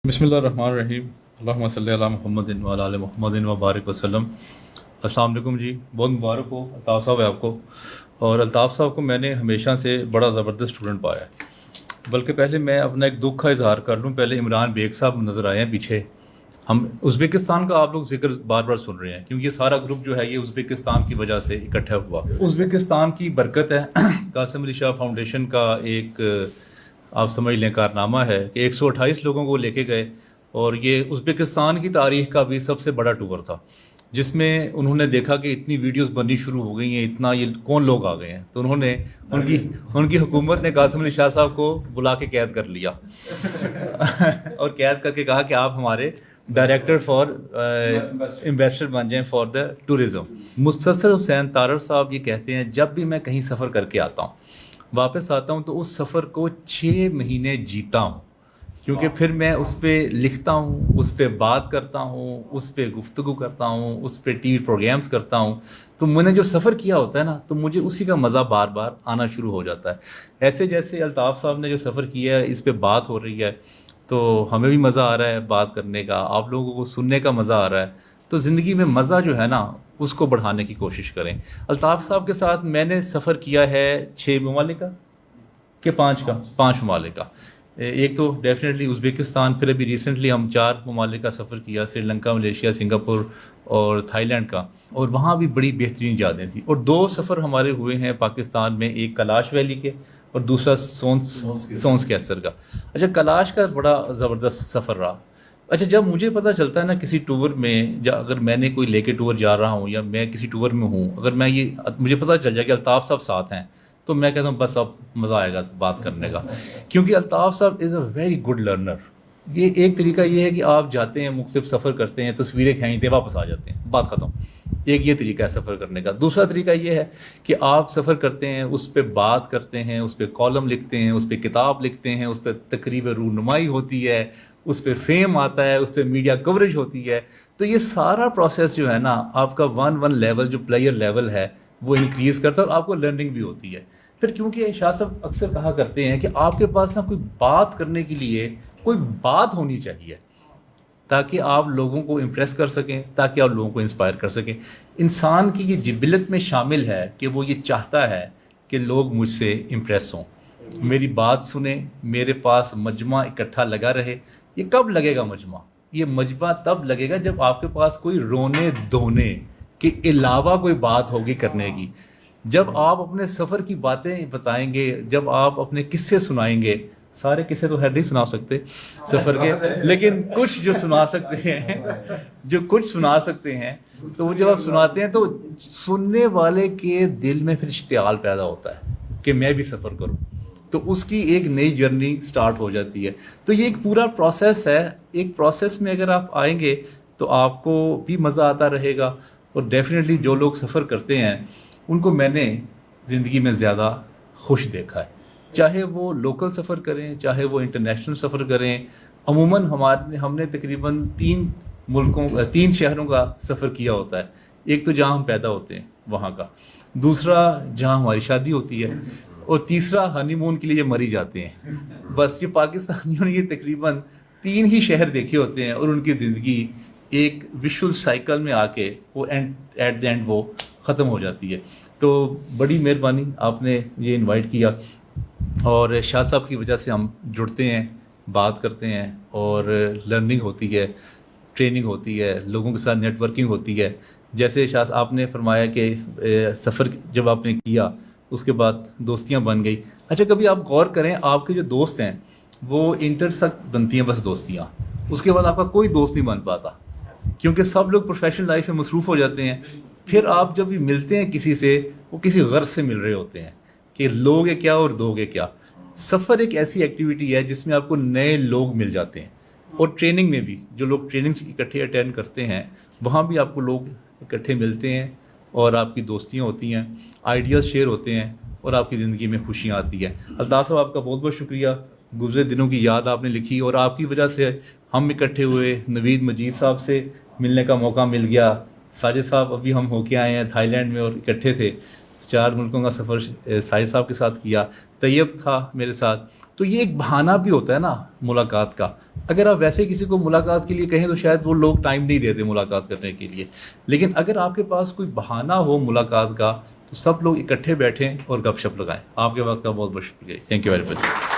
بسم اللہ الرحمن الرحیم، اللہم صلی علی محمد وعلی آل محمد وبارک وسلم۔ السلام علیکم جی، بہت مبارک ہو الطاف صاحب ہے آپ کو۔ اور الطاف صاحب کو میں نے ہمیشہ سے بڑا زبردست اسٹوڈنٹ پایا ہے، بلکہ پہلے میں اپنا ایک دکھ کا اظہار کر لوں۔ پہلے عمران بیگ صاحب نظر آئے ہیں پیچھے، ہم ازبکستان کا آپ لوگ ذکر بار بار سن رہے ہیں کیونکہ یہ سارا گروپ جو ہے یہ ازبکستان کی وجہ سے اکٹھا ہوا۔ ازبکستان کی برکت ہے، قاسم علی شاہ فاؤنڈیشن کا ایک آپ سمجھ لیں کارنامہ ہے کہ 128 لوگوں کو لے کے گئے، اور یہ ازبکستان کی تاریخ کا بھی سب سے بڑا ٹور تھا، جس میں انہوں نے دیکھا کہ اتنی ویڈیوز بننی شروع ہو گئی ہیں، اتنا یہ کون لوگ آ گئے ہیں، تو انہوں نے ان کی حکومت نے قاسم علی شاہ صاحب کو بلا کے قید کر لیا اور قید کر کے کہا کہ آپ ہمارے ڈائریکٹر فار انویسٹر بن جائیں فار دا ٹورزم۔ مستصر حسین تارڑ صاحب یہ کہتے ہیں جب بھی میں کہیں سفر کر کے آتا ہوں، واپس آتا ہوں تو اس سفر کو 6 مہینے جیتا ہوں، کیونکہ پھر میں اس پہ لکھتا ہوں، اس پہ بات کرتا ہوں، اس پہ گفتگو کرتا ہوں، اس پہ ٹی وی پروگرامز کرتا ہوں، تو میں نے جو سفر کیا ہوتا ہے نا تو مجھے اسی کا مزہ بار بار آنا شروع ہو جاتا ہے۔ ایسے جیسے الطاف صاحب نے جو سفر کیا ہے، اس پہ بات ہو رہی ہے تو ہمیں بھی مزہ آ رہا ہے بات کرنے کا، آپ لوگوں کو سننے کا مزہ آ رہا ہے، تو زندگی میں مزہ جو ہے نا اس کو بڑھانے کی کوشش کریں۔ الطاف صاحب کے ساتھ میں نے سفر کیا ہے 6 ممالک کا کہ 5 ممالک کا۔ ایک تو ڈیفینیٹلی ازبکستان، پھر ابھی ریسنٹلی ہم 4 ممالک کا سفر کیا، سری لنکا، ملیشیا، سنگاپور اور تھائی لینڈ کا، اور وہاں بھی بڑی بہترین یادیں تھیں۔ اور 2 سفر ہمارے ہوئے ہیں پاکستان میں، ایک کلاش ویلی کے اور دوسرا سونس کیسر کا۔ اچھا، کلاش کا بڑا زبردست سفر رہا۔ اچھا، جب مجھے پتہ چلتا ہے نا کسی ٹور میں، اگر میں نے کوئی لے کے ٹور جا رہا ہوں یا میں کسی ٹور میں ہوں، اگر مجھے پتہ چل جائے کہ الطاف صاحب ساتھ ہیں، تو میں کہتا ہوں بس اب مزہ آئے گا بات کرنے کا، کیونکہ الطاف صاحب از اے ویری گڈ لرنر۔ یہ ایک طریقہ یہ ہے کہ آپ جاتے ہیں، مختلف سفر کرتے ہیں، تصویریں کھینچتے ہیں، واپس آ جاتے ہیں، بات ختم۔ ایک یہ طریقہ ہے سفر کرنے کا۔ دوسرا طریقہ یہ ہے کہ آپ سفر کرتے ہیں، اس پہ بات کرتے ہیں، اس پہ کالم لکھتے ہیں، اس پہ کتاب لکھتے ہیں، اس پہ تقریب رونمائی ہوتی ہے، اس پہ فیم آتا ہے، اس پہ میڈیا کوریج ہوتی ہے۔ تو یہ سارا پروسیس جو ہے نا، آپ کا ون لیول جو پلیئر لیول ہے وہ انکریز کرتا ہے، اور آپ کو لرننگ بھی ہوتی ہے۔ پھر کیونکہ شاہ صاحب اکثر کہا کرتے ہیں کہ آپ کے پاس نا کوئی بات کرنے کے لیے کوئی بات ہونی چاہیے، تاکہ آپ لوگوں کو امپریس کر سکیں، تاکہ آپ لوگوں کو انسپائر کر سکیں۔ انسان کی یہ جبلت میں شامل ہے کہ وہ یہ چاہتا ہے کہ لوگ مجھ سے امپریس ہوں، میری بات سنیں، میرے پاس مجمع اکٹھا لگا رہے۔ یہ کب لگے گا مجمع؟ یہ مجمع تب لگے گا جب آپ کے پاس کوئی رونے دھونے کے علاوہ کوئی بات ہوگی کرنے کی۔ جب آپ اپنے سفر کی باتیں بتائیں گے، جب آپ اپنے قصے سنائیں گے، سارے قصے تو خیر نہیں سنا سکتے سفر کے، لیکن کچھ جو سنا سکتے ہیں، تو وہ جب آپ سناتے ہیں تو سننے والے کے دل میں پھر اشتعال پیدا ہوتا ہے کہ میں بھی سفر کروں، تو اس کی ایک نئی جرنی سٹارٹ ہو جاتی ہے۔ تو یہ ایک پورا پروسیس ہے، ایک پروسیس میں اگر آپ آئیں گے تو آپ کو بھی مزہ آتا رہے گا۔ اور ڈیفینیٹلی جو لوگ سفر کرتے ہیں ان کو میں نے زندگی میں زیادہ خوش دیکھا ہے، چاہے وہ لوکل سفر کریں، چاہے وہ انٹرنیشنل سفر کریں۔ عموماً ہم نے تقریباً 3 شہروں کا سفر کیا ہوتا ہے۔ ایک تو جہاں ہم پیدا ہوتے ہیں وہاں کا، دوسرا جہاں ہماری شادی ہوتی ہے، اور تیسرا ہنی مون کے لیے مری جاتے ہیں۔ بس یہ پاکستانیوں نے یہ تقریباً 3 ہی شہر دیکھے ہوتے ہیں، اور ان کی زندگی ایک ویژول سائیکل میں آ کے وہ ایٹ دی اینڈ وہ ختم ہو جاتی ہے۔ تو بڑی مہربانی آپ نے یہ انوائٹ کیا، اور شاہ صاحب کی وجہ سے ہم جڑتے ہیں، بات کرتے ہیں، اور لرننگ ہوتی ہے، ٹریننگ ہوتی ہے، لوگوں کے ساتھ نیٹ ورکنگ ہوتی ہے۔ جیسے شاہ آپ نے فرمایا کہ سفر جب آپ نے کیا اس کے بعد دوستیاں بن گئی۔ اچھا، کبھی آپ غور کریں، آپ کے جو دوست ہیں وہ انٹر تک بنتی ہیں بس دوستیاں، اس کے بعد آپ کا کوئی دوست نہیں بن پاتا، کیونکہ سب لوگ پروفیشنل لائف میں مصروف ہو جاتے ہیں۔ پھر آپ جب بھی ملتے ہیں کسی سے، وہ کسی غرض سے مل رہے ہوتے ہیں کہ لوگے کیا اور دوگے کیا۔ سفر ایک ایسی ایکٹیویٹی ہے جس میں آپ کو نئے لوگ مل جاتے ہیں، اور ٹریننگ میں بھی جو لوگ ٹریننگ اکٹھے اٹینڈ کرتے ہیں وہاں بھی آپ کو لوگ اکٹھے ملتے ہیں، اور آپ کی دوستیاں ہوتی ہیں، آئیڈیاز شیئر ہوتے ہیں، اور آپ کی زندگی میں خوشیاں آتی ہیں۔ الطاف صاحب آپ کا بہت بہت شکریہ، گزرے دنوں کی یاد آپ نے لکھی، اور آپ کی وجہ سے ہم اکٹھے ہوئے، نوید مجید صاحب سے ملنے کا موقع مل گیا، ساجد صاحب ابھی ہم ہو کے آئے ہیں تھائی لینڈ میں اور اکٹھے تھے۔ 4 ملکوں کا سفر ساجد صاحب کے ساتھ کیا، طیب تھا میرے ساتھ. تو یہ ایک بہانہ بھی ہوتا ہے نا ملاقات کا. اگر آپ ویسے کسی کو ملاقات کے لیے کہیں تو شاید وہ لوگ ٹائم نہیں دیتے ملاقات کرنے کے لیے، لیکن اگر آپ کے پاس کوئی بہانہ ہو ملاقات کا تو سب لوگ اکٹھے بیٹھیں اور گپ شپ لگائیں. آپ کے وقت کا بہت بہت شکریہ. Thank you very much.